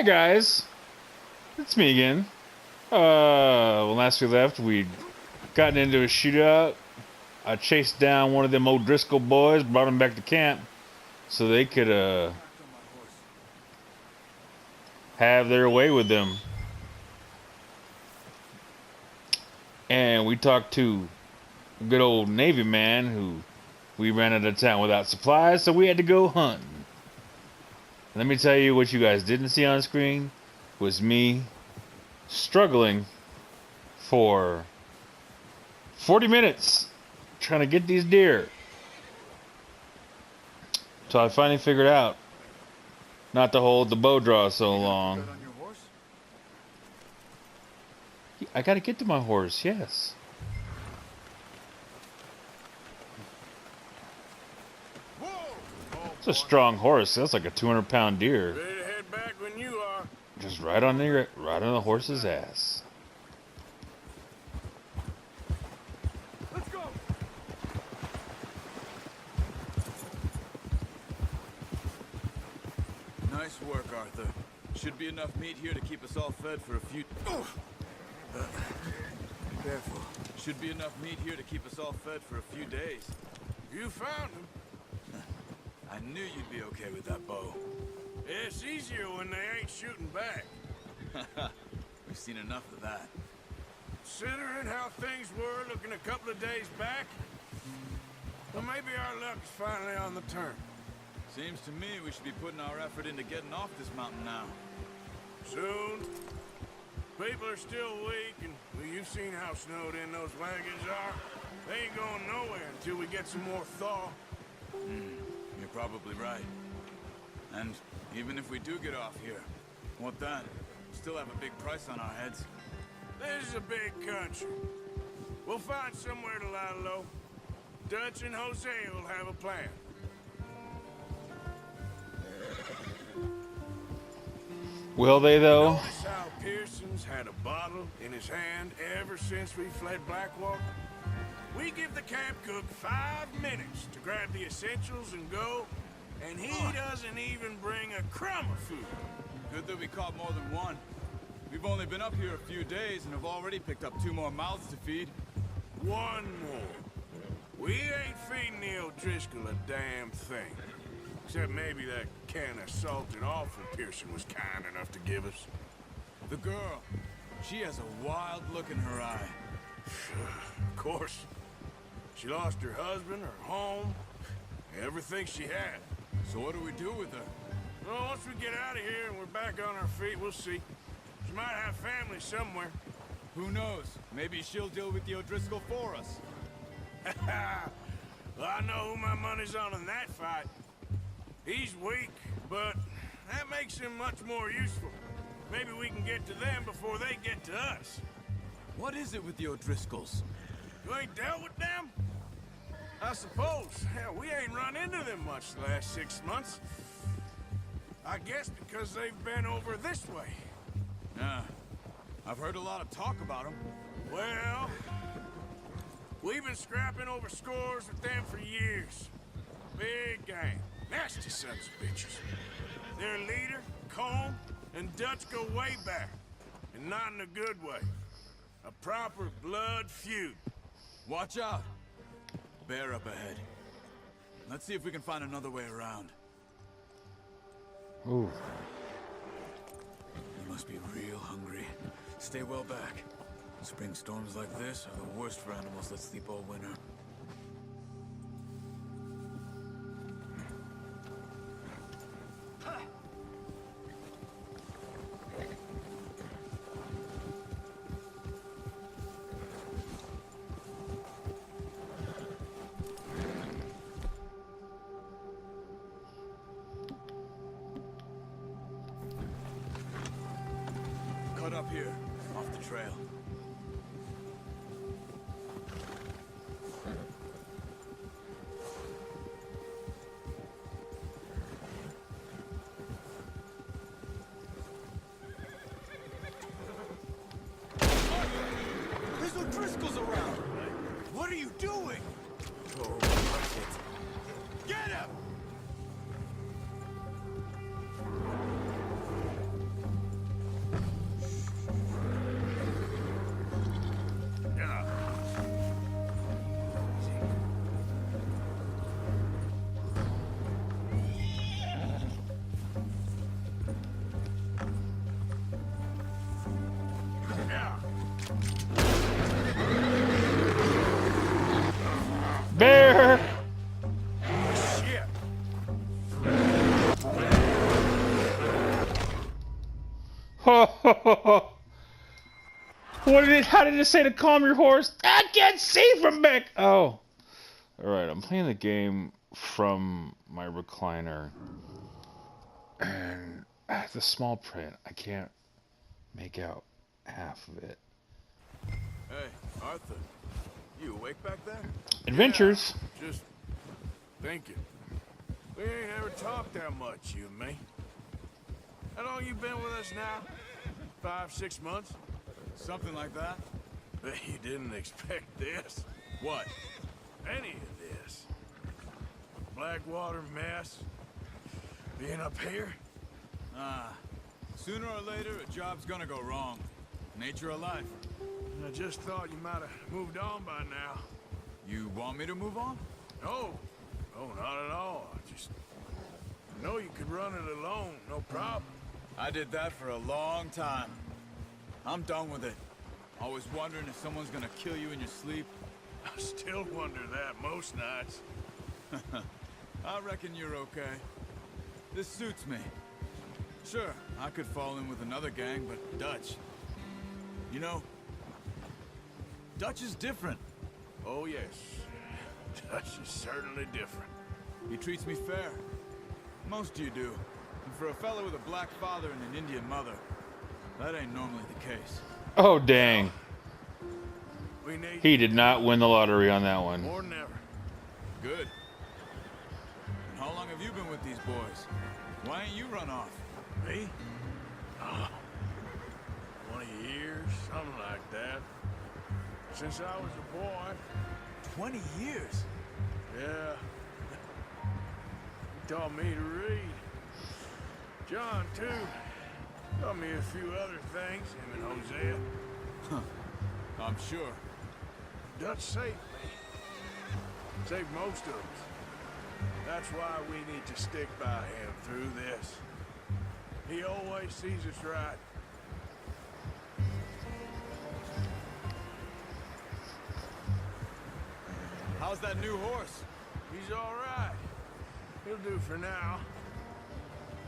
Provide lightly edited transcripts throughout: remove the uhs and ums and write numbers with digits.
guys, it's me again. When last we left, we'd gotten into a shootout. I chased down one of them O'Driscoll boys, brought him back to camp so they could have their way with them. And we talked to a good old Navy man who we ran out of town without supplies, so we had to go hunting. Let me tell you, what you guys didn't see on screen was me struggling for 40 minutes trying to get these deer. So I finally figured out not to hold the bow draw so long. I gotta get to my horse, yes. It's a strong horse. That's like a 200-pound deer. Ready to head back when you are. Just right on the horse's ass. Let's go. Nice work, Arthur. Should be enough meat here to keep us all fed for a few... Careful. Should be enough meat here to keep us all fed for a few days. You found him. I knew you'd be okay with that bow. It's easier when they ain't shooting back. We've seen enough of that. Considering how things were looking a couple of days back, well, maybe our luck's finally on the turn. Seems to me we should be putting our effort into getting off this mountain now. Soon. People are still weak, and well, you've seen how snowed in those wagons are. They ain't going nowhere until we get some more thaw. You're probably right. And even if we do get off here, what then? Still have a big price on our heads. This is a big country. We'll find somewhere to lie low. Dutch and Jose will have a plan. Will they, though? Notice how Pearson's had a bottle in his hand ever since we fled Blackwater? We give the camp cook 5 minutes to grab the essentials and go, and he doesn't even bring a crumb of food. Good that we caught more than one. We've only been up here a few days and have already picked up 2 more mouths to feed. One more. We ain't feeding the O'Driscoll a damn thing. Except maybe that can of salted offal Pearson was kind enough to give us. The girl, she has a wild look in her eye. Of course. She lost her husband, her home, everything she had. So what do we do with her? Well, once we get out of here and we're back on our feet, we'll see. She might have family somewhere. Who knows? Maybe she'll deal with the O'Driscoll for us. Well, I know who my money's on in that fight. He's weak, but that makes him much more useful. Maybe we can get to them before they get to us. What is it with the O'Driscolls? You ain't dealt with them? I suppose. Hell, we ain't run into them much the last 6 months. I guess because they've been over this way. Yeah. I've heard a lot of talk about them. Well, we've been scrapping over scores with them for years. Big gang. Nasty sons of bitches. Their leader, Combe, and Dutch go way back. And not in a good way. A proper blood feud. Watch out. Bear up ahead. Let's see if we can find another way around. Ooh. You must be real hungry. Stay well back. Spring storms like this are the worst for animals that sleep all winter. Cut up here, off the trail. There's O'Driscolls around! What are you doing? Oh, that's it. Get him! Bear! Shit! What did it? How did it say to calm your horse? I can't see from back. Oh, all right. I'm playing the game from my recliner, and the small print, I can't make out half of it. Hey, Arthur. You awake back there? Adventures. Yeah, just thinking. We ain't ever talked that much, you and me. How long you been with us now? 5, 6 months? Something like that? Bet you didn't expect this. What? Any of this. Blackwater mess. Being up here? Sooner or later, a job's gonna go wrong. Nature of life. I just thought you might have moved on by now. You want me to move on? No. No, not at all. I just know you could run it alone, no problem. I did that for a long time. I'm done with it. Always wondering if someone's gonna kill you in your sleep. I still wonder that most nights. I reckon you're okay. This suits me. Sure, I could fall in with another gang, but Dutch... You know, Dutch is different. Oh, yes. Dutch is certainly different. He treats me fair. Most of you do. And for a fellow with a black father and an Indian mother, that ain't normally the case. Oh dang! We need He did not win the lottery on that one. more than ever. Good. And how long have you been with these boys? Why ain't you run off? Me? 20 years, something like that. Since I was a boy. 20 years? Yeah. He taught me to read. John, too. Taught me a few other things, him and Hosea. I'm sure. Dutch saved me. Saved most of us. That's why we need to stick by him through this. He always sees us right. How's that new horse? He's all right. He'll do for now.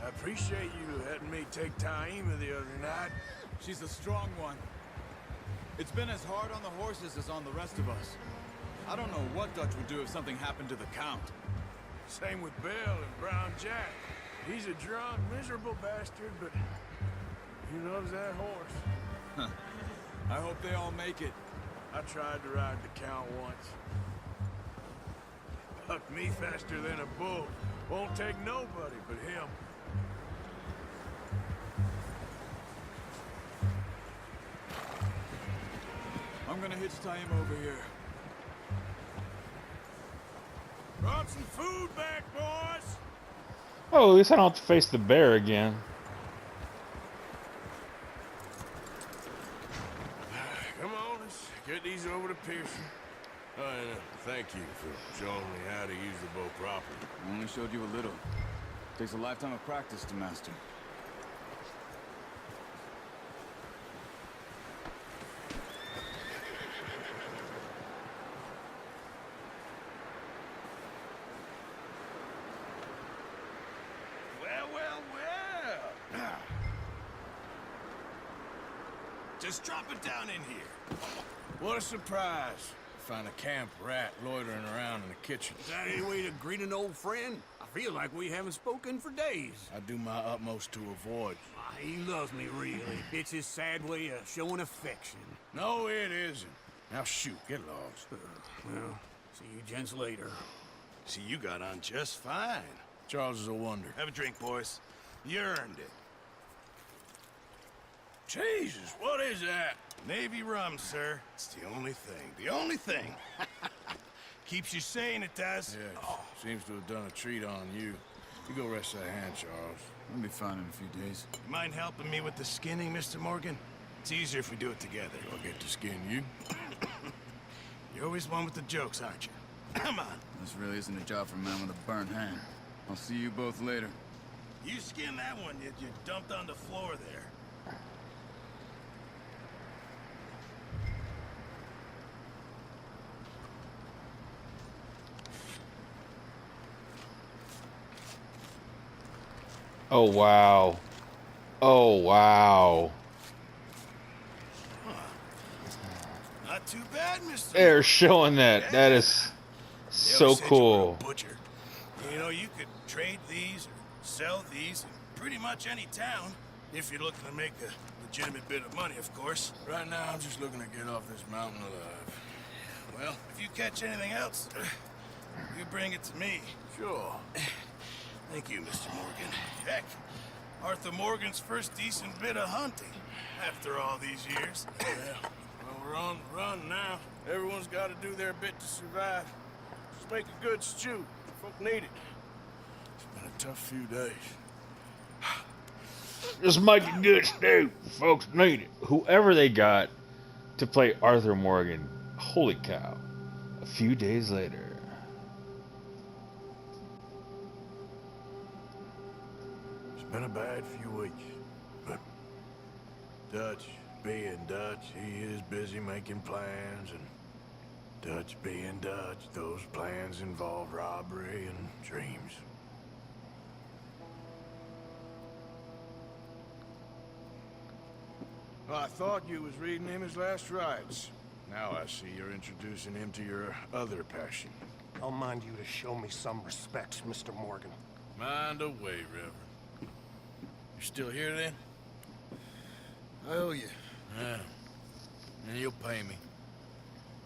I appreciate you letting me take Taima the other night. She's a strong one. It's been as hard on the horses as on the rest of us. I don't know what Dutch would do if something happened to the Count. Same with Bill and Brown Jack. He's a drunk, miserable bastard, but he loves that horse. I hope they all make it. I tried to ride the Count once. Bucked me faster than a bull. Won't take nobody but him. I'm gonna hitch Taima over here. Brought some food back, boys! Oh, at least I don't have to face the bear again. Come on, let's get these over to Pearson. Oh, and thank you for showing me how to use the bow properly. I only showed you a little. Takes a lifetime of practice to master. Well. Just drop it down in here. What a surprise. Find a camp rat loitering around in the kitchen. Is that any way to greet an old friend? I feel like we haven't spoken for days. I do my utmost to avoid. He loves me, really. It's his sad way of showing affection. No, it isn't. Now shoot, get lost. Well, see you gents later. See, you got on just fine. Charles is a wonder. Have a drink, boys. You earned it. Jesus, what is that? Navy rum, sir. It's the only thing. The only thing. Keeps you sane, it does. Yeah, seems to have done a treat on you. You go rest that hand, Charles. I'll be fine in a few days. You mind helping me with the skinning, Mr. Morgan? It's easier if we do it together. I'll get to skin you. You're always one with the jokes, aren't you? Come on. This really isn't a job for a man with a burnt hand. I'll see you both later. You skinned that one you dumped on the floor there. Oh, wow. Oh, wow. Not too bad, Mr. They're Morgan. showing that. That Yeah. is They so always said you were a cool. butcher. You know, you could trade these or sell these in pretty much any town if you're looking to make a legitimate bit of money, of course. Right now, I'm just looking to get off this mountain alive. Well, if you catch anything else, you bring it to me. Sure. Thank you, Mr. Morgan. Heck, Arthur Morgan's first decent bit of hunting after all these years. Yeah. Well, we're on the run now. Everyone's got to do their bit to survive. Just make a good stew. Folk need it. It's been a tough few days. Just make it good stew. Folks need it. Whoever they got to play Arthur Morgan, holy cow. A few days later. It's been a bad few weeks, but Dutch being Dutch, he is busy making plans, and Dutch being Dutch, those plans involve robbery and dreams. Well, I thought you was reading him his last rites. Now I see you're introducing him to your other passion. I'll mind you to show me some respect, Mr. Morgan. Mind away, Reverend. You're still here, then? I owe you. Yeah. And you'll pay me.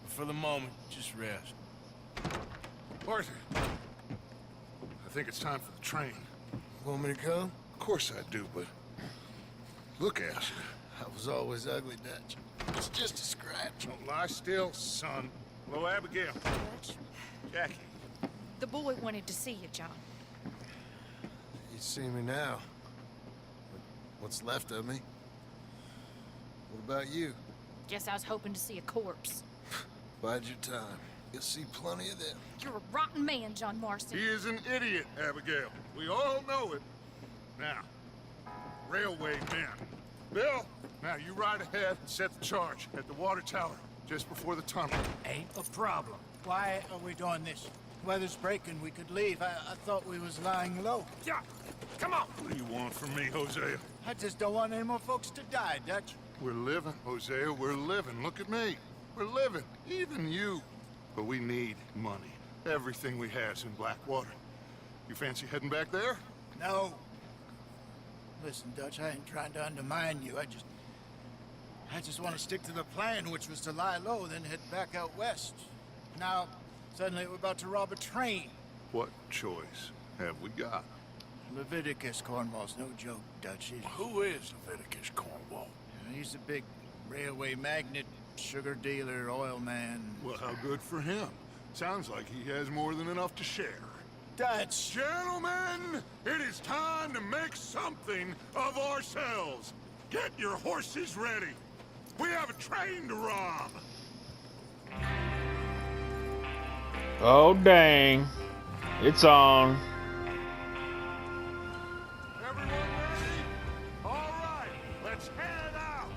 But for the moment, just rest. Arthur, I think it's time for the train. Want me to come? Of course I do, but look at you. I was always ugly, Dutch. It's just a scratch. Don't lie still, son. Hello, Abigail. Jackie. The boy wanted to see you, John. You see me now. What's left of me? What about you? Guess I was hoping to see a corpse. Bide your time. You'll see plenty of them. You're a rotten man, John Marston. He is an idiot, Abigail. We all know it. Now, railway men. Bill, now you ride ahead and set the charge at the water tower just before the tunnel. Ain't a problem. Why are we doing this? Weather's breaking. We could leave. I thought we was lying low. Yeah, come on. What do you want from me, Hosea? I just don't want any more folks to die, Dutch. We're living, Hosea. We're living. Look at me. We're living. Even you. But we need money. Everything we has in Blackwater. You fancy heading back there? No. Listen, Dutch, I ain't trying to undermine you. I just want to stick to the plan, which was to lie low, then head back out west. Now, suddenly we're about to rob a train. What choice have we got? Leviticus Cornwall's no joke, Dutch. Who is Leviticus Cornwall? He's a big railway magnate, sugar dealer, oil man. Well, how good for him. Sounds like he has more than enough to share. Dutch! Gentlemen, it is time to make something of ourselves. Get your horses ready. We have a train to rob. Oh, dang. It's on. Everyone ready? All right, let's head out.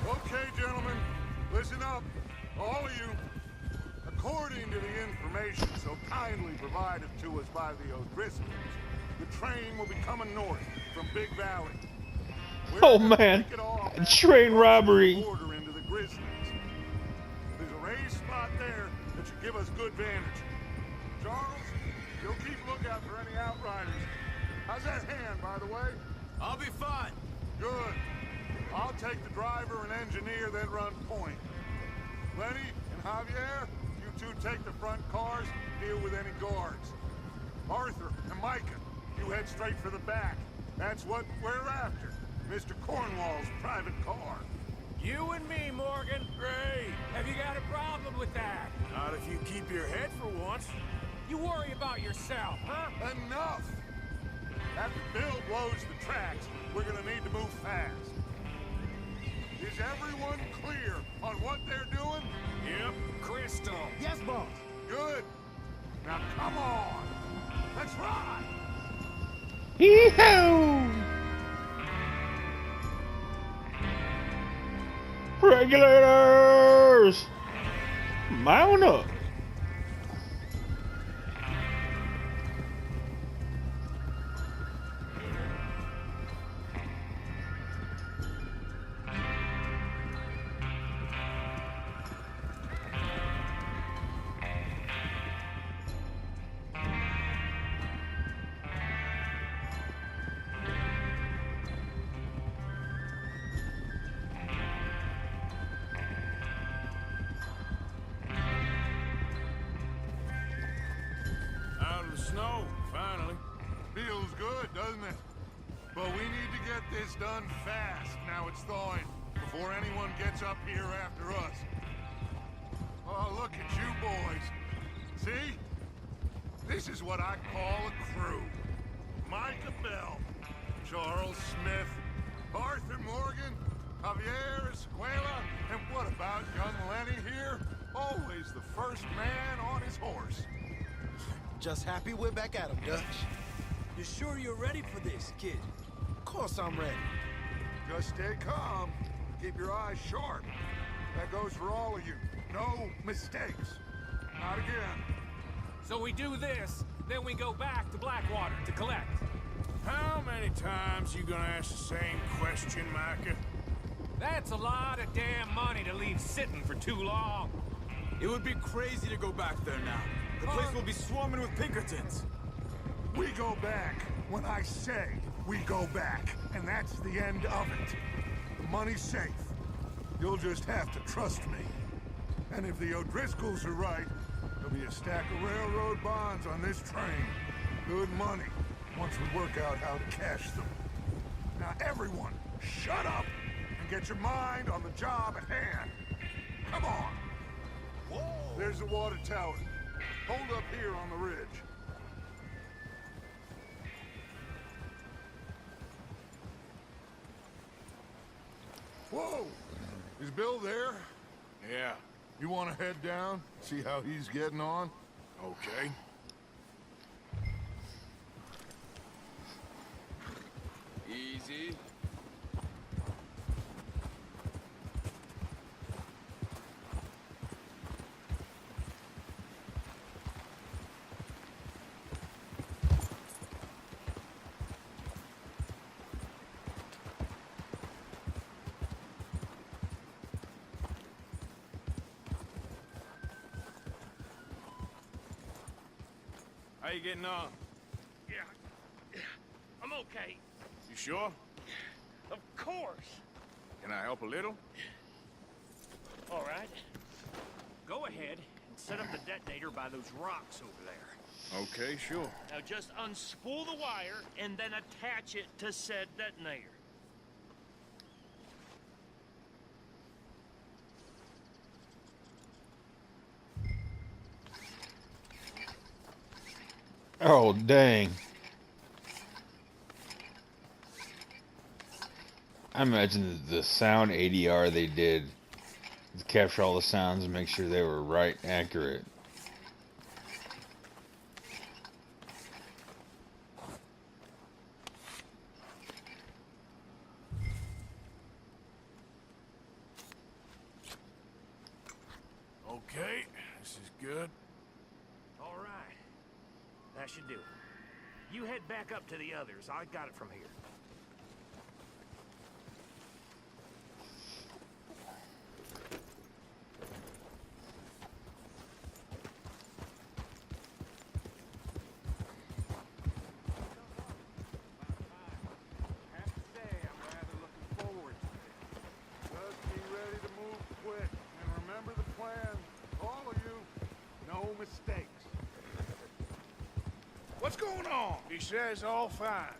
Okay, gentlemen, listen up, all of you. According to the information so kindly provided to us by the O'Driscolls, the train will be coming north from Big Valley. We're Oh, gonna man. take it off A after train we cross the robbery. border into the Grizzlies. There's a raised spot there that should give us good vantage. Charles, you'll keep lookout for any outriders. How's that hand, by the way? I'll be fine. Good. I'll take the driver and engineer, then run point. Lenny and Javier, you two take the front cars, deal with any guards. Arthur and Micah, you head straight for the back. That's what we're after. Mr. Cornwall's private car. You and me, Morgan. Great. Have you got a problem with that? Not if you keep your head for once. You worry about yourself, huh? Enough! After Bill blows the tracks, we're gonna need to move fast. Is everyone clear on what they're doing? Yep, crystal. Yes, boss. Good. Now come on. Let's ride. Yee-hoo! Regulators! Mount up! Out of the snow, finally. Feels good, doesn't it? But we need to get this done fast now it's thawing, before anyone gets up here after us. Oh, look at you boys. See? This is what I call a crew. Micah Bell, Charles Smith, Arthur Morgan, Javier Escuela, and what about young Lenny here? Always the first man on his horse. Just happy we're back at him, Dutch. You sure you're ready for this, kid? Of course I'm ready. Just stay calm. Keep your eyes sharp. That goes for all of you. No mistakes. Not again. So we do this, then we go back to Blackwater to collect. How many times you gonna ask the same question, Micah? That's a lot of damn money to leave sitting for too long. It would be crazy to go back there now. The place will be swarming with Pinkertons. We go back when I say we go back. And that's the end of it. The money's safe. You'll just have to trust me. And if the O'Driscolls are right, there'll be a stack of railroad bonds on this train. Good money, once we work out how to cash them. Now everyone, shut up and get your mind on the job at hand. Come on. Whoa. There's the water tower. Hold up here on the ridge. Whoa! Is Bill there? Yeah, You want to head down, see how he's getting on? okay. Easy. How you getting on? Yeah, I'm okay. You sure? Of course. Can I help a little? All right. Go ahead and set up the detonator by those rocks over there. Okay, sure. Now just unspool the wire and then attach it to said detonator. Oh, dang. I imagine the sound ADR they did to capture all the sounds and make sure they were right, accurate. Okay, this is good. All right. That should do it. You head back up to the others. I got it from here. Just be ready to move quick. And remember the plan. All of you, no mistakes. What's going on? He says all fine.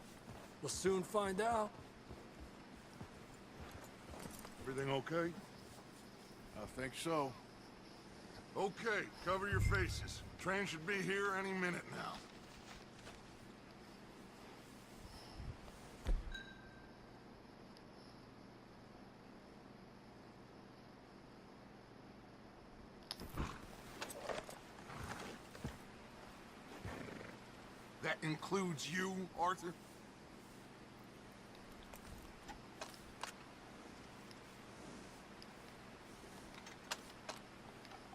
We'll soon find out. Everything okay? I think so. Okay, cover your faces. Train should be here any minute now. That includes you, Arthur?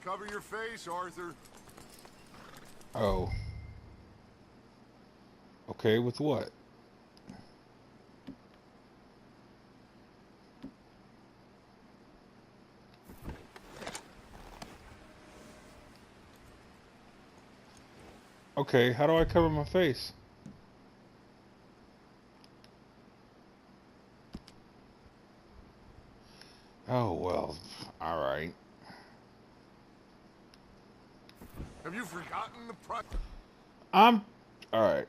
Cover your face, Arthur. Oh. Okay, with what? Okay, how do I cover my face? Oh, well, alright. Have you forgotten the price? Alright.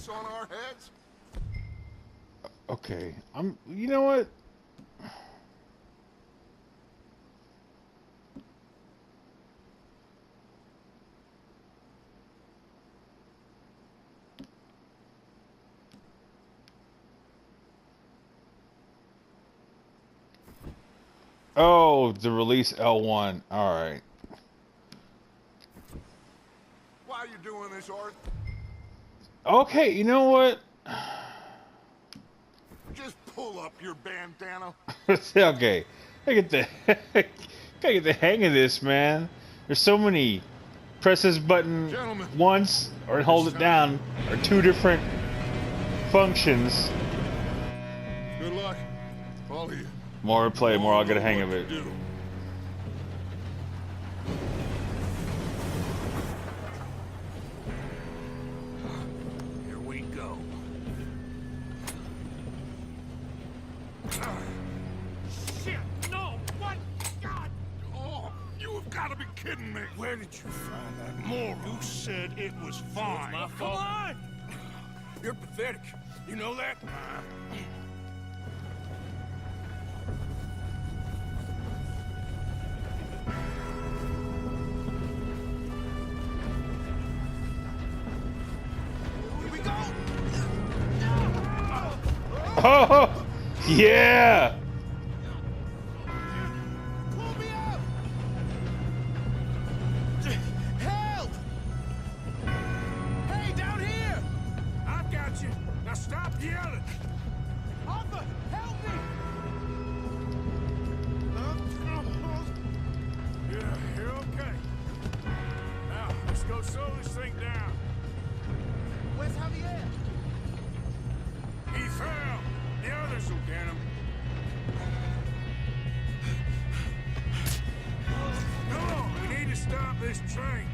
On our heads? Okay, you know what? Oh, the release L1. Alright. Why are you doing this, Arthur? Okay, you know what? Just pull up your bandana. Okay. I get the gotta get the hang of this, man. There's so many press this button Gentlemen, once or hold it down are two different functions. Good luck, all of you. More I play, more I'll get a hang of it. Do. Here we go. Shit, no! What? God! Oh, you have got to be kidding me. Where did you find that moron? You said it was fine. my Come fault. on! You're pathetic. You know that? Here we go! Oh, yeah. Pull me up! Help! Hey, down here! I've got you. Now stop yelling. Arthur, help me! Yeah, you're okay. Now, let's go slow this thing down. Where's Javier? He fell. The others will get him. Come on, we need to stop this train.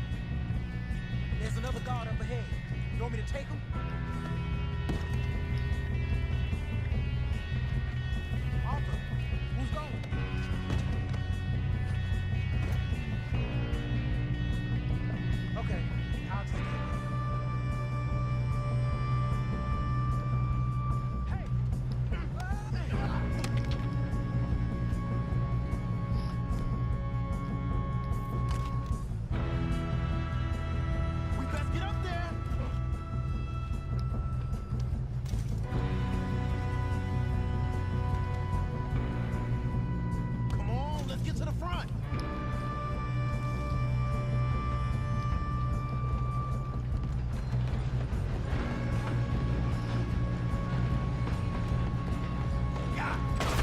There's another guard up ahead. You want me to take him? Arthur, who's going? Okay, I'll just get him. We best get up there. Come on, let's get to the front.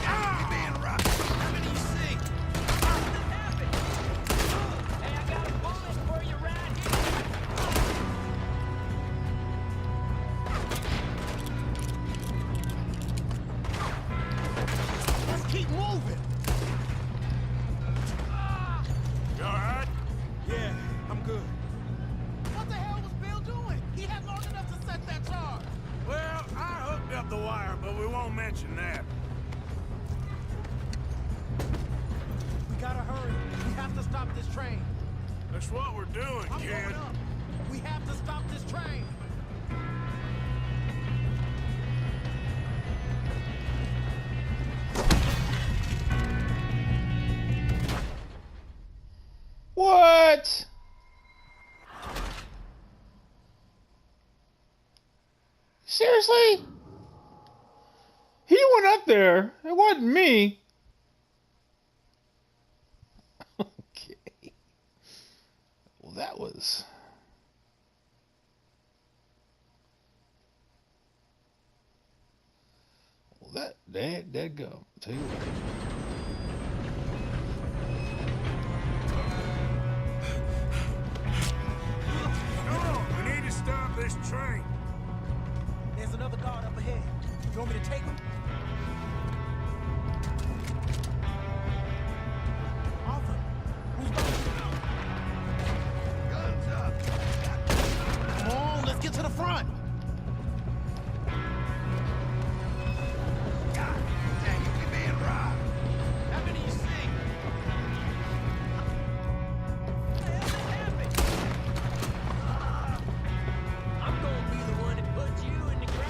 You're being rough. How many you see? Hey, I got a bullet for you right here. Let's keep moving. You all right? Yeah, I'm good. What the hell was Bill doing? He had long enough to set that charge. Well, I hooked up the wire, but we won't mention that. We gotta hurry. We have to stop this train. That's what we're doing, I'm kid. going up. We have to stop this train. What? Seriously? He went up there. It wasn't me. Okay. Well, that was... Well, that go. Tell you what. Come on, we need to stop this train. There's another guard up ahead. You want me to take him? Arthur, who's going? Guns up. Come on, let's get to the front. God dang it, we being robbed. How many you see? I'm gonna be the one that puts you in the ground.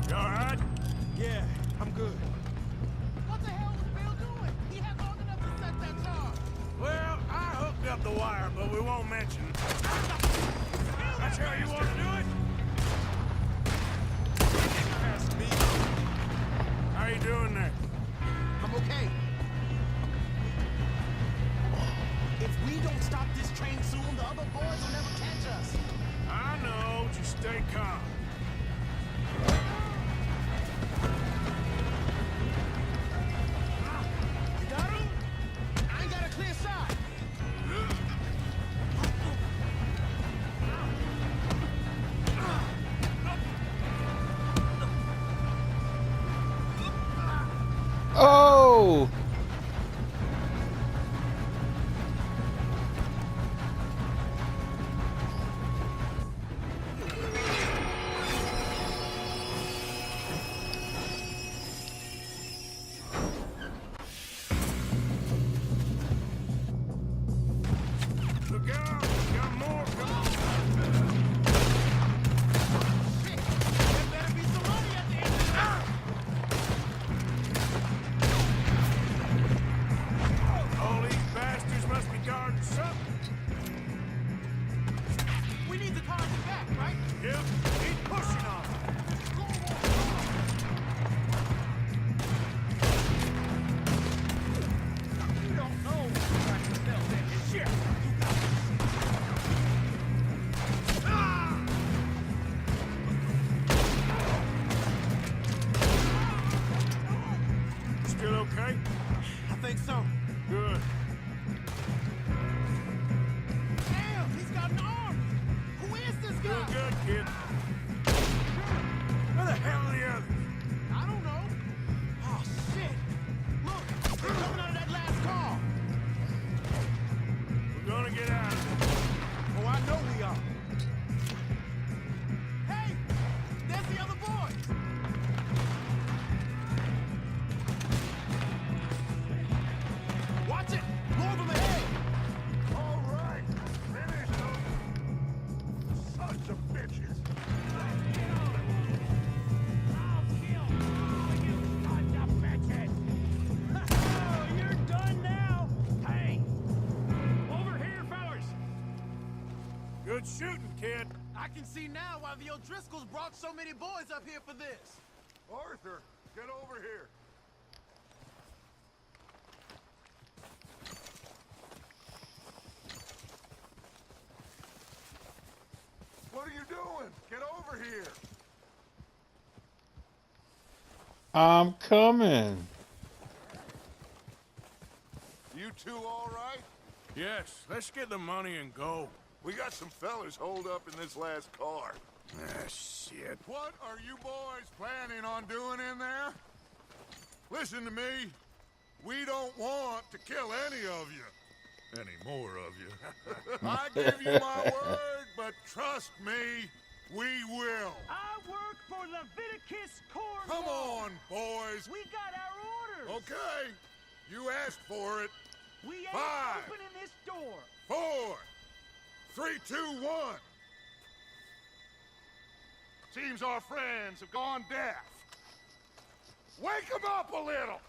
You alright? Yeah, I'm good. What the hell was Bill doing? He had long enough to set that charge. Well, I hooked up the wire, but we won't mention it. That's how you want to do it? Ask me. How you doing there? I'm okay. If we don't stop this train soon, the other boys will never catch us. I know, just stay calm. You got him? I ain't got a clear shot. Oh! Look out! Got more coming! There better be some money at the end of the All these bastards must be guarding something. We need the cars back, right? Yep, keep pushing on. You don't know what to sell that shit. Still okay? I think so. Good. Damn, he's got an arm. Who is this Doing guy? good, kid. Where the hell are the others? I don't know. Oh, shit. Look, they're coming out of that last car. We're gonna get out of here. Oh, I know we are. Hey, there's the other boy. Watch it. More of them ahead. All right, finish them. Sons of bitches. Oh, you're done now. Hey, over here, fellas. Good shooting, kid. I can see now why the O'Driscolls brought so many boys up here for this. Arthur, get over here. What are you doing? Get over here. I'm coming. You two all right? Yes, let's get the money and go. We got some fellas holed up in this last car. Ah, shit. What are you boys planning on doing in there? Listen to me. We don't want to kill any of you. Any more of you. I give you my word, but trust me, we will. I work for Leviticus Corps. Come on, boys. We got our orders. Okay, you asked for it. We ain't 5, opening this door. 4, 3, 2, 1. Seems our friends have gone deaf. Wake them up a little!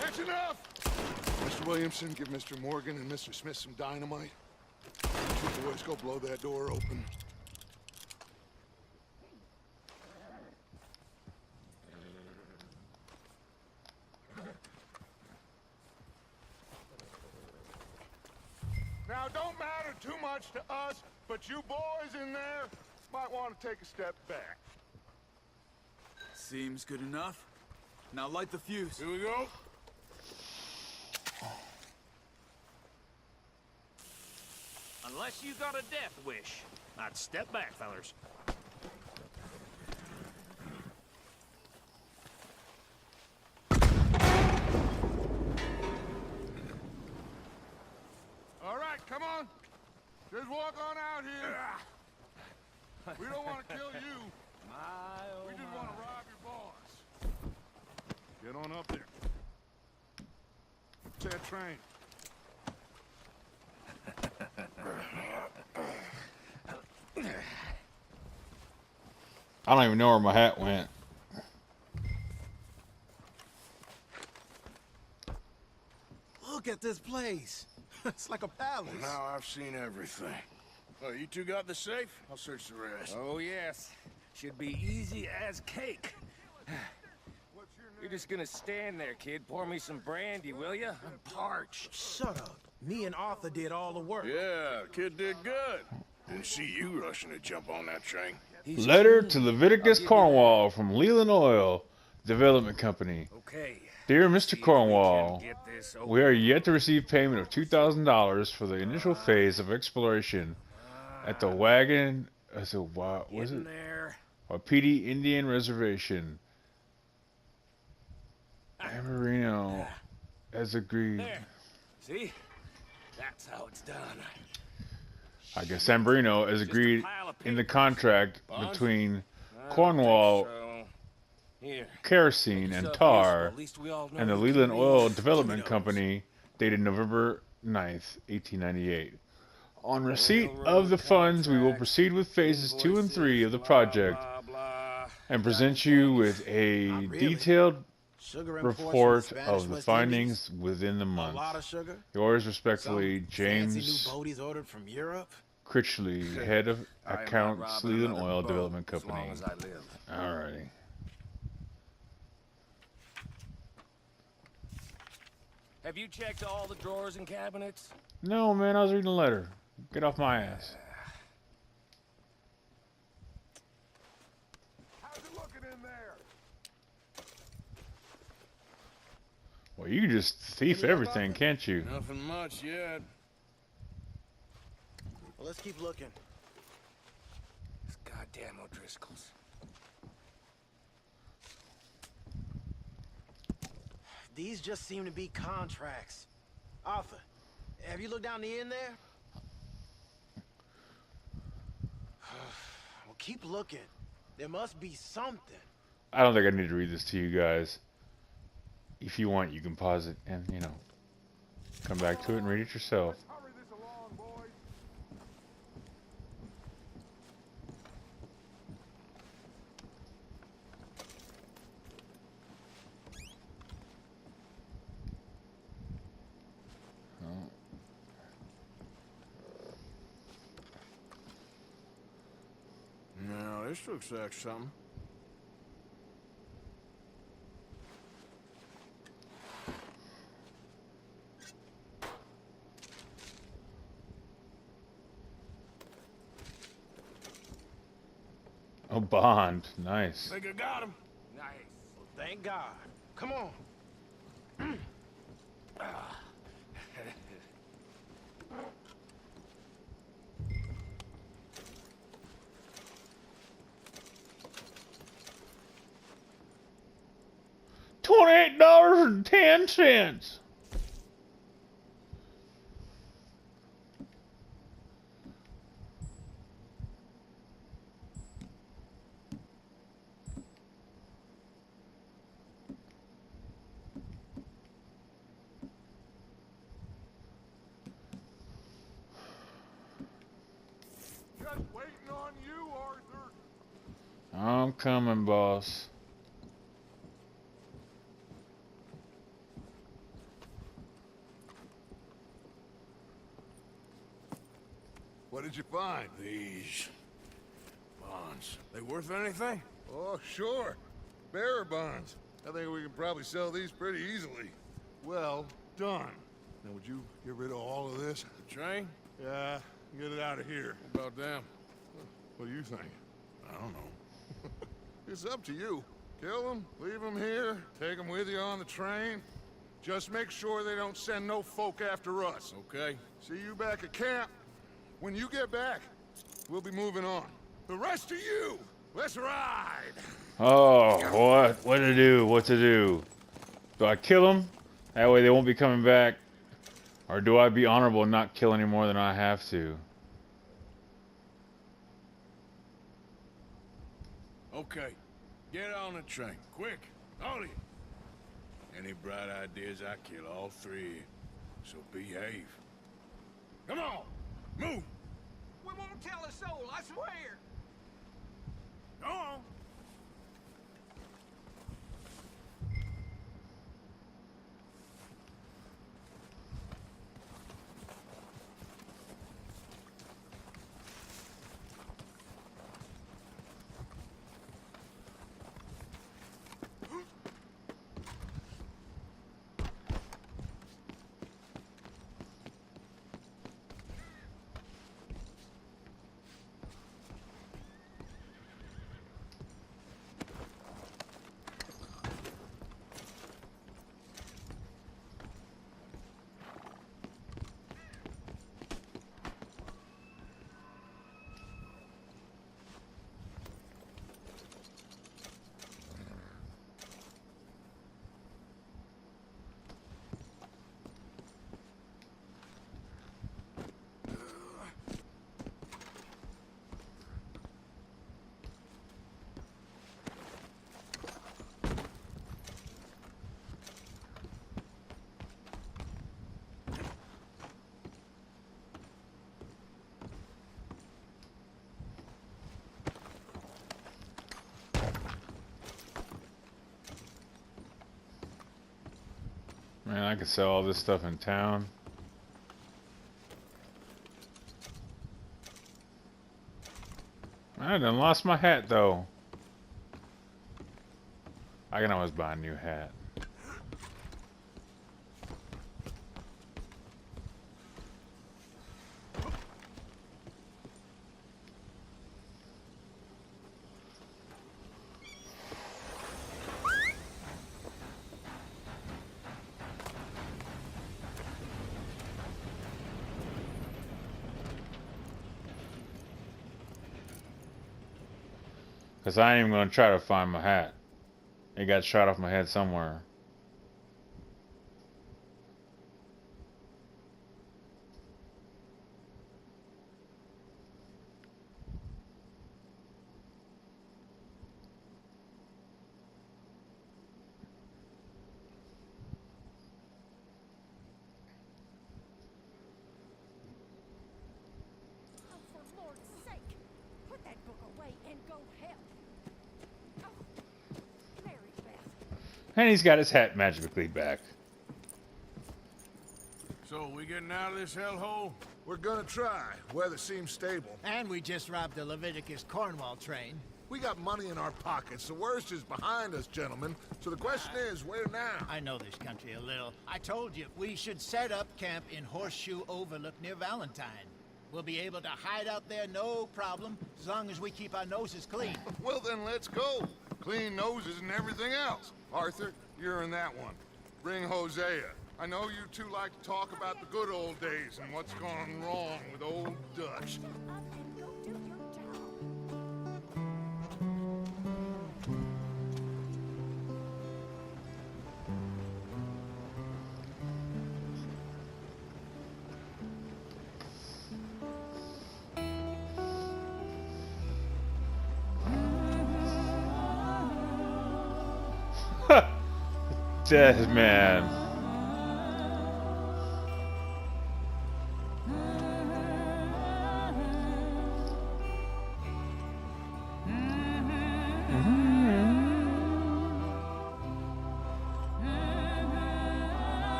That's enough! Mr. Williamson, give Mr. Morgan and Mr. Smith some dynamite. You two boys go blow that door open. Now, don't matter too much to us, but you boys in there might want to take a step back. Seems good enough. Now light the fuse. Here we go. Unless you got a death wish, I'd step back, fellers. All right, come on. Just walk on out here. We don't want to kill you. We just want to rob your boss. Get on up there. It's that train. I don't even know where my hat went. Look at this place. It's like a palace. Now I've seen everything. Oh, you two got the safe? I'll search the rest. Oh, yes. Should be easy as cake. You're just gonna stand there, kid. Pour me some brandy, will ya? I'm parched. Shut up. Me and Arthur did all the work. Yeah, the kid did good. Didn't see you rushing to jump on that train. Letter to Leviticus Cornwall from Leland Oil Development Company. Okay. Dear Mr. Cornwall, Get this over. we are yet to receive payment of $2,000 for the initial phase of exploration at the Wagon, was it there. Wapiti Indian Reservation. Amberino, as agreed. There. See? That's how it's done. I guess San Marino, as agreed in the contract between Cornwall, Here. Kerosene, and Tar, and the Leland Oil Development Company, dated November 9th, 1898. On receipt of the funds, we will proceed with phases 2 and 3 of the project and present you with a detailed report of the findings within the month. A lot of sugar. Yours respectfully, Fancy James new boaties ordered from Europe. Critchley, Head of Accounts, Leland Oil Development As Company. long as I live. Alrighty. Have you checked all the drawers and cabinets? No, man, I was reading a letter. Get off my ass. How's it looking in there? Well, you can just thief everything, can't you? Nothing much yet. Well, let's keep looking. These goddamn O'Driscolls. These just seem to be contracts. Arthur, have you looked down the end there? Well, keep looking. There must be something. I don't think I need to read this to you guys. If you want, you can pause it and, come back to it and read it yourself. Hurry this along, boys. Now, this looks like something. Oh, Bond. Nice. Think I got him. Nice. Well, thank God. Come on. $28.10. on you, Arthur. I'm coming, boss. What did you find? These bonds, they worth anything? Oh, sure. Bearer bonds. I think we can probably sell these pretty easily. Well done. Now, would you get rid of all of this? The train? Yeah, get it out of here. What about them? What do you think? I don't know. It's up to you. Kill them, leave them here, take them with you on the train. Just make sure they don't send no folk after us. Okay. See you back at camp. When you get back, we'll be moving on. The rest of you, let's ride! Oh, what to do? What to do? Do I kill them? That way they won't be coming back. Or do I be honorable and not kill any more than I have to? Okay. Get on the train. Quick. All of you. Any bright ideas, I kill all three. So behave. Come on! Move! We won't tell a soul, I swear. Go on! Man, I could sell all this stuff in town. I done lost my hat though. I can always buy a new hat. Because I ain't even going to try to find my hat. It got shot off my head somewhere. Oh, for Lord's sake, put that book away and go help. Oh, Mary Beth. And he's got his hat magically back. So, we getting out of this hellhole? We're gonna try. Weather seems stable. And we just robbed the Leviticus Cornwall train. We got money in our pockets. The worst is behind us, gentlemen. So the question is, where now? I know this country a little. I told you, we should set up camp in Horseshoe Overlook near Valentine. We'll be able to hide out there no problem, as long as we keep our noses clean. Well, then let's go. Clean noses and everything else. Arthur, you're in that one. Bring Hosea. I know you two like to talk about the good old days and what's gone wrong with old Dutch. Up and go do your job. Dead man.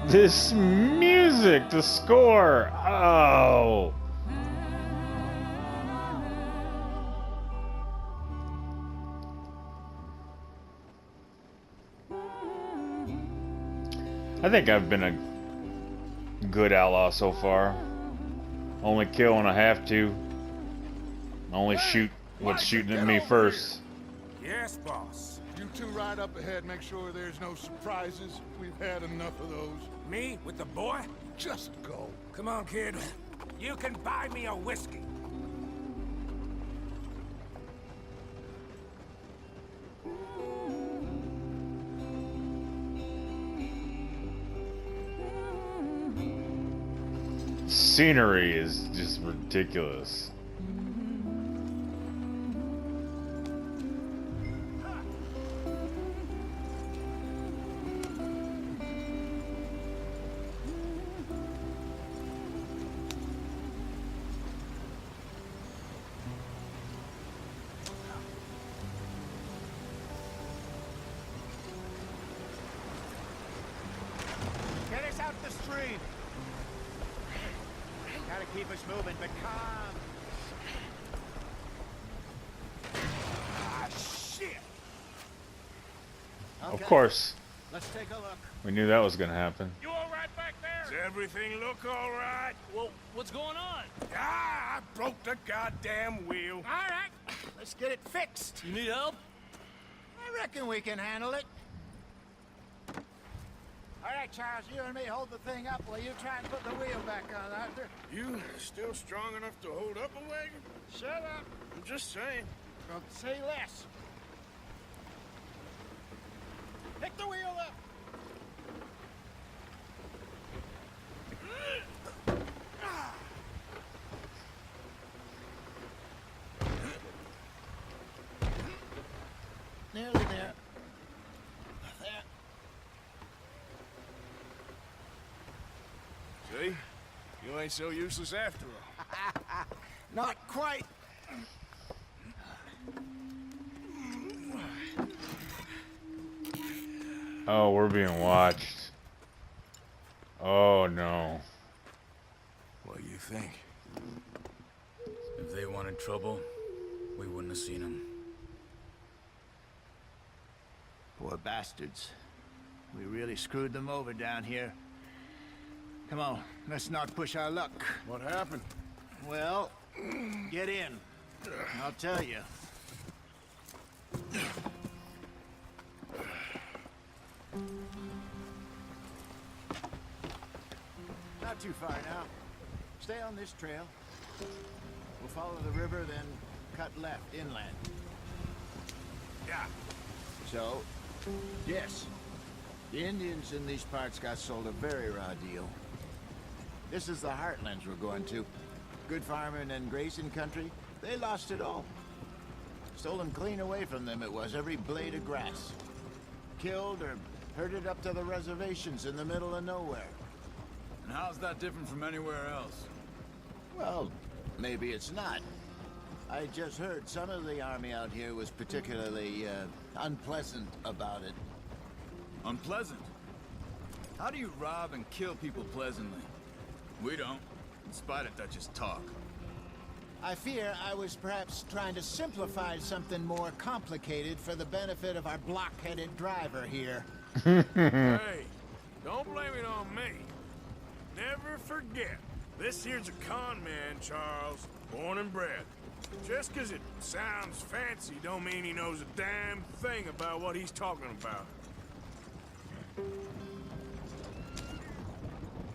This music, the score. Oh. I think I've been a good outlaw so far. Only kill when I have to. Only shoot what's shooting at me first. Yes, boss. You two ride up ahead, make sure there's no surprises. We've had enough of those. Me with the boy? Just go. Come on, kid. You can buy me a whiskey. Scenery is just ridiculous. Get us out the stream. Gotta keep us moving, but calm. Ah, shit! Of course. Let's take a look. We knew that was gonna happen. You all right back there? Does everything look all right? Well, what's going on? Ah, I broke the goddamn wheel. All right, let's get it fixed. You need help? I reckon we can handle it. All right, Charles, you and me hold the thing up while you try and put the wheel back on, Arthur. You still strong enough to hold up a wagon? Shut up. I'm just saying. Don't say less. Pick the wheel up. Nearly there. There. See? You ain't so useless after all. Not quite. Oh, we're being watched. Oh no. What do you think? If they wanted trouble, we wouldn't have seen them. Poor bastards. We really screwed them over down here. Come on, let's not push our luck. What happened? Well, get in. I'll tell you. Not too far now. Stay on this trail. We'll follow the river, then cut left inland. Yeah. So, yes, the Indians in these parts got sold a very raw deal. This is the heartlands we're going to. Good farming and grazing country, they lost it all. Stolen clean away from them it was, every blade of grass. Killed or herded up to the reservations in the middle of nowhere. And how's that different from anywhere else? Well, maybe it's not. I just heard some of the army out here was particularly, unpleasant about it. Unpleasant? How do you rob and kill people pleasantly? We don't, in spite of Dutch's talk. I fear I was perhaps trying to simplify something more complicated for the benefit of our block-headed driver here. Hey, don't blame it on me. Never forget, this here's a con man, Charles, born and bred. Just 'cause it sounds fancy don't mean he knows a damn thing about what he's talking about.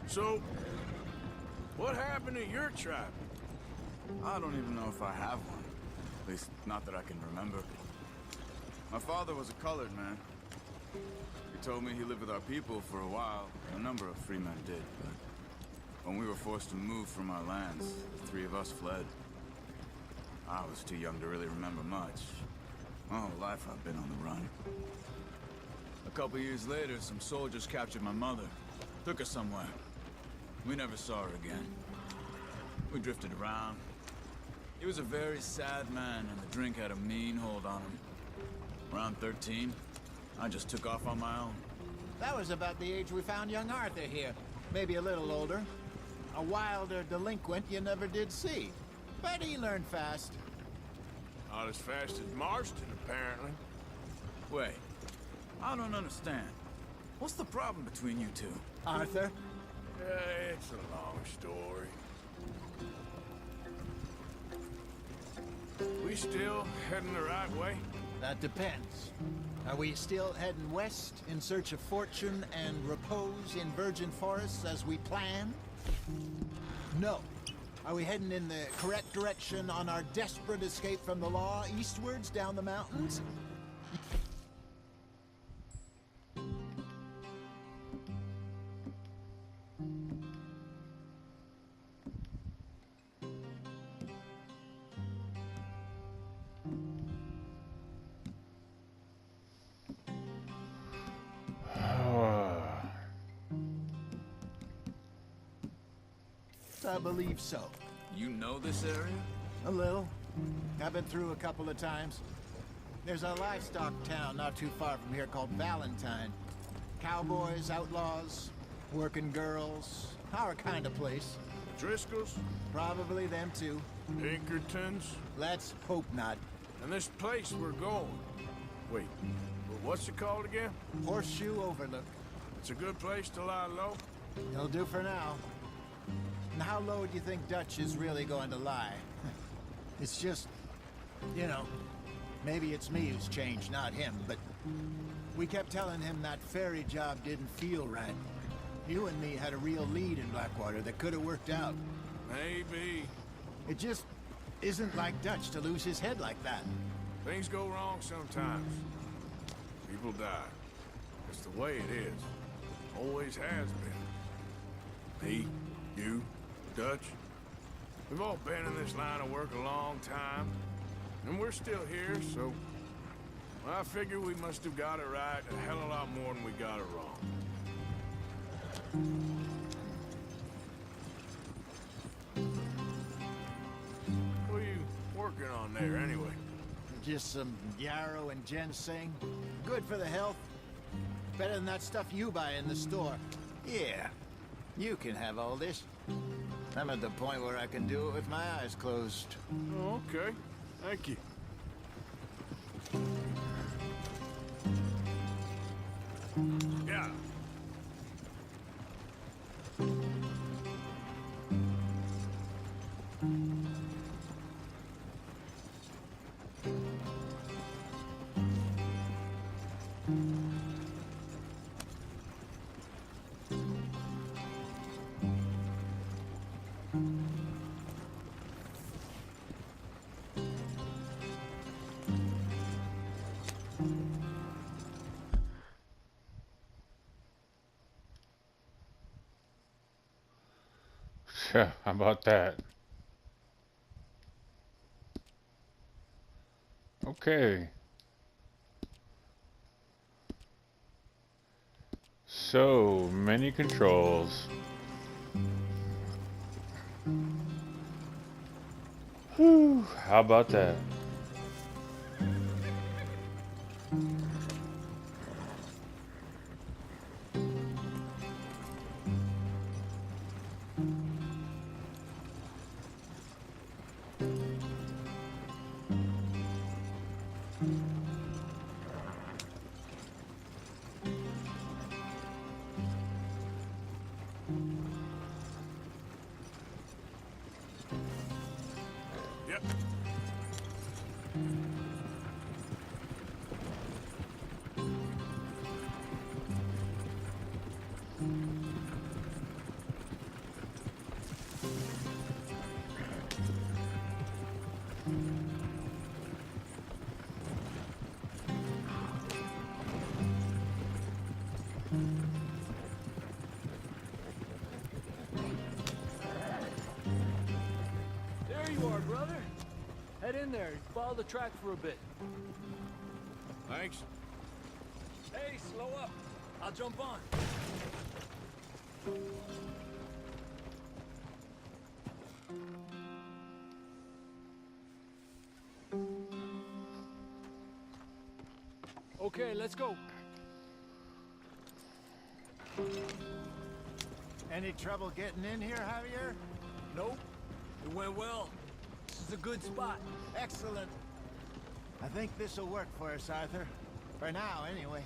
So, what happened to your tribe? I don't even know if I have one. At least, not that I can remember. My father was a colored man. He told me he lived with our people for a while. A number of free men did, but when we were forced to move from our lands, the three of us fled. I was too young to really remember much. My whole life I've been on the run. A couple years later, some soldiers captured my mother. Took her somewhere. We never saw her again. We drifted around. He was a very sad man, and the drink had a mean hold on him. Around 13, I just took off on my own. That was about the age we found young Arthur here. Maybe a little older. A wilder delinquent you never did see. But he learned fast. Not as fast as Marston, apparently. Wait, I don't understand. What's the problem between you two? Arthur? It's a long story. We still heading the right way? That depends. Are we still heading west in search of fortune and repose in virgin forests as we planned? No. Are we heading in the correct direction on our desperate escape from the law eastwards down the mountains? I believe so. You know this area? A little. I've been through a couple of times. There's a livestock town not too far from here called Valentine. Cowboys, outlaws, working girls, our kind of place. Driscoll's? Probably them too. Pinkertons? Let's hope not. And this place we're going. Wait, what's it called again? Horseshoe Overlook. It's a good place to lie low? It'll do for now. And how low do you think Dutch is really going to lie? It's just, you know, maybe it's me who's changed, not him, but we kept telling him that ferry job didn't feel right. You and me had a real lead in Blackwater that could have worked out. Maybe. It just isn't like Dutch to lose his head like that. Things go wrong sometimes. People die. It's the way it is. Always has been. Me, you, Dutch. We've all been in this line of work a long time. And we're still here, so... I figure we must have got it right a hell of a lot more than we got it wrong. What are you working on there, anyway? Just some yarrow and ginseng. Good for the health. Better than that stuff you buy in the store. Yeah, you can have all this. I'm at the point where I can do it with my eyes closed. Oh, okay. Thank you. Yeah. Yeah, how about that? Okay. So many controls. Whew, how about that? Yep. There you are, brother. Head in there. Follow the track for a bit. Thanks. Hey, slow up. I'll jump on. Okay, let's go. Any trouble getting in here, Javier? Nope. It went well. This is a good spot. Excellent. I think this'll work for us, Arthur. For now, anyway.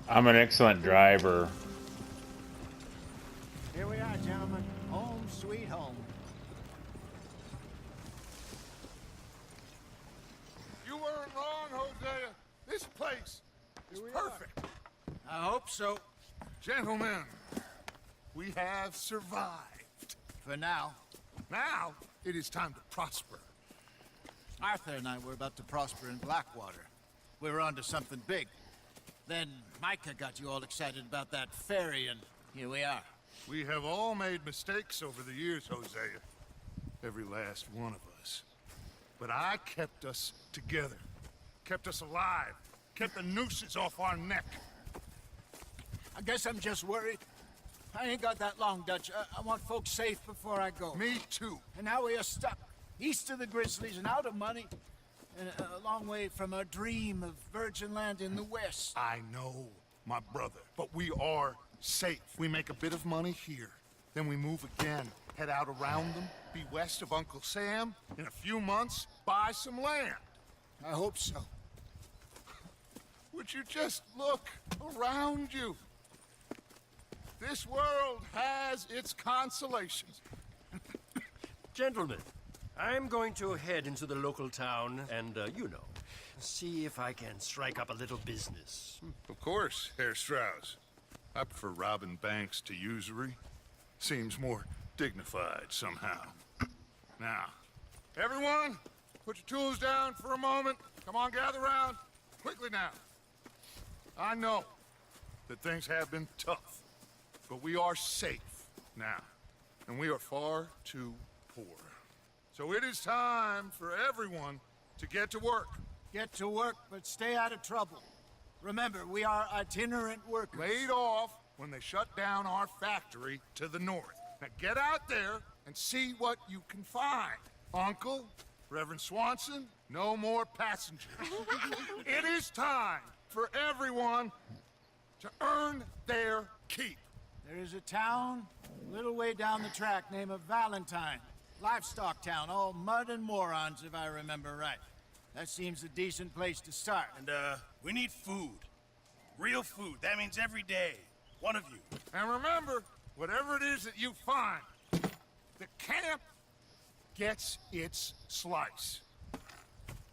I'm an excellent driver. Here we are, gentlemen. Home sweet home. You weren't wrong, Hosea. This place is perfect. I hope so. Gentlemen, we have survived. For now. Now, it is time to prosper. Arthur and I were about to prosper in Blackwater. We were onto something big. Then Micah got you all excited about that ferry, and here we are. We have all made mistakes over the years, Hosea. Every last one of us. But I kept us together. Kept us alive. Kept the nooses off our neck. I guess I'm just worried. I ain't got that long, Dutch. I want folks safe before I go. Me too. And now we are stuck. East of the Grizzlies and out of money. And a long way from our dream of virgin land in the west. I know, my brother. But we are safe. We make a bit of money here. Then we move again. Head out around them. Be west of Uncle Sam. In a few months, buy some land. I hope so. Would you just look around you? This world has its consolations. Gentlemen, I'm going to head into the local town and, see if I can strike up a little business. Of course, Herr Strauss. I prefer robbing banks to usury. Seems more dignified somehow. Now, everyone, put your tools down for a moment. Come on, gather round. Quickly now. I know that things have been tough, but we are safe now, and we are far too poor. So it is time for everyone to get to work. Get to work, but stay out of trouble. Remember, we are itinerant workers. Laid off when they shut down our factory to the north. Now get out there and see what you can find. Uncle, Reverend Swanson, no more passengers. It is time for everyone to earn their keep. There is a town a little way down the track named Valentine. Livestock town, all mud and morons, if I remember right. That seems a decent place to start. And, we need food. Real food. That means every day. One of you. And remember, whatever it is that you find, the camp gets its slice.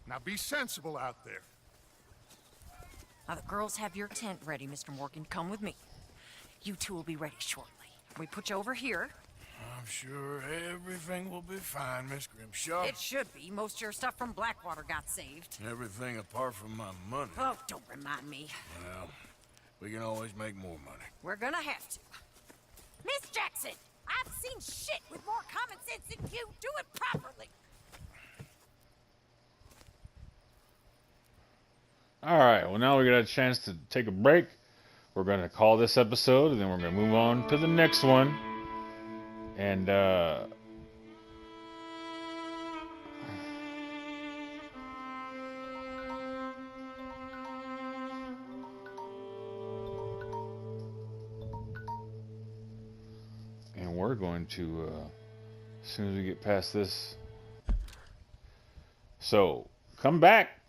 Now be sensible out there. Now, the girls have your tent ready, Mr. Morgan. Come with me. You two will be ready shortly. We put you over here. I'm sure everything will be fine, Miss Grimshaw. It should be. Most of your stuff from Blackwater got saved. Everything apart from my money. Oh, don't remind me. Well, we can always make more money. We're gonna have to. Miss Jackson, I've seen shit with more common sense than you. Do it properly. Alright, well now we got a chance to take a break. We're going to call this episode, and then we're going to move on to the next one. And, we're going to, as soon as we get past this. So, come back.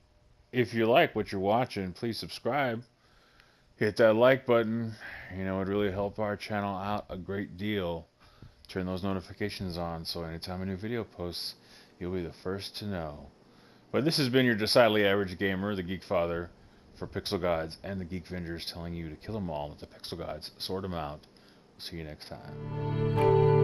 If you like what you're watching, please subscribe. Hit that like button. You know, it'd really help our channel out a great deal. Turn those notifications on so anytime a new video posts, you'll be the first to know. But this has been your decidedly average gamer, the Geekfather, for Pixel Gods and the Geek Vengers, telling you to kill them all with the Pixel Gods. Sort them out. We'll see you next time.